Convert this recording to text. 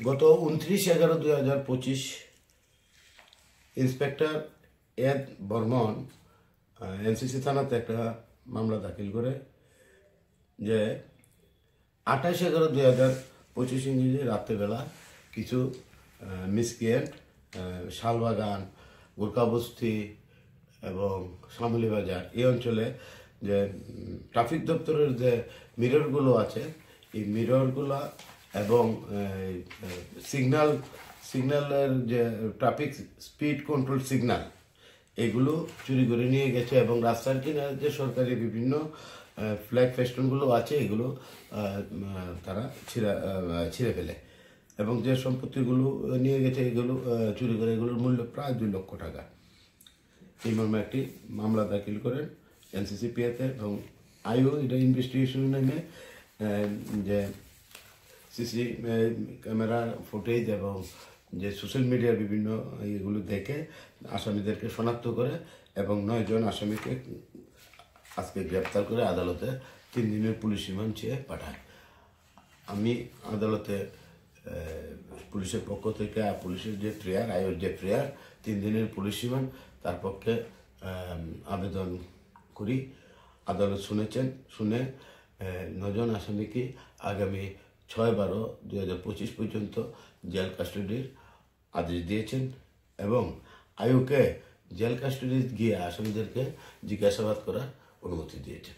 গত 29/11/2025 ইন্সপেক্টর এদ বর্মন এনসিসি থানাতে একটা মামলা দাখিল করে যে 28/11/2025 ইংরেজি রাত্রেবেলা কিছু মিসক্রিয়েন্ট শালবাগান, গোর্খাবস্তি এবং শ্যামলী বাজার এই অঞ্চলে যে ট্রাফিক দপ্তরের যে মিররগুলো আছে এই মিররগুলো এবং সিগন্যালের যে ট্রাফিক স্পিড কন্ট্রোল সিগন্যাল এগুলো চুরি করে নিয়ে গেছে এবং রাস্তার কিনারে যে সরকারি বিভিন্ন ফ্ল্যাগ ফেস্টনগুলো আছে এগুলো তারা ছিঁড়ে ফেলে এবং যে সম্পত্তিগুলো নিয়ে গেছে এগুলো চুরি করে এগুলোর মূল্য প্রায় 2 লক্ষ টাকা। এই মর্মে একটি মামলা দাখিল করেন এনসিসিপিতে এবং আইও এটা ইনভেস্টিগেশন নেমে যে সিসি ক্যামেরা ফুটেজ এবং যে সোশ্যাল মিডিয়ার বিভিন্ন ইয়েগুলো দেখে আসামিদেরকে শনাক্ত করে এবং 9 জন আসামিকে আজকে গ্রেপ্তার করে আদালতে 3 দিনের পুলিশ রিমান্ড চেয়ে পাঠায়। আমি আদালতে পুলিশের পক্ষ থেকে পুলিশের যে প্রেয়ার আয়োর যে প্রেয়ার 3 দিনের পুলিশ রিমান্ড তার পক্ষে আবেদন করি। আদালত শুনে 9 জন আসামিকে আগামী 6/12/2025 পর্যন্ত জেল কাস্টডির আদেশ দিয়েছেন এবং আয়োকে জেল কাস্টডি গিয়ে আসামিদেরকে জিজ্ঞাসাবাদ করার অনুমতি দিয়েছেন।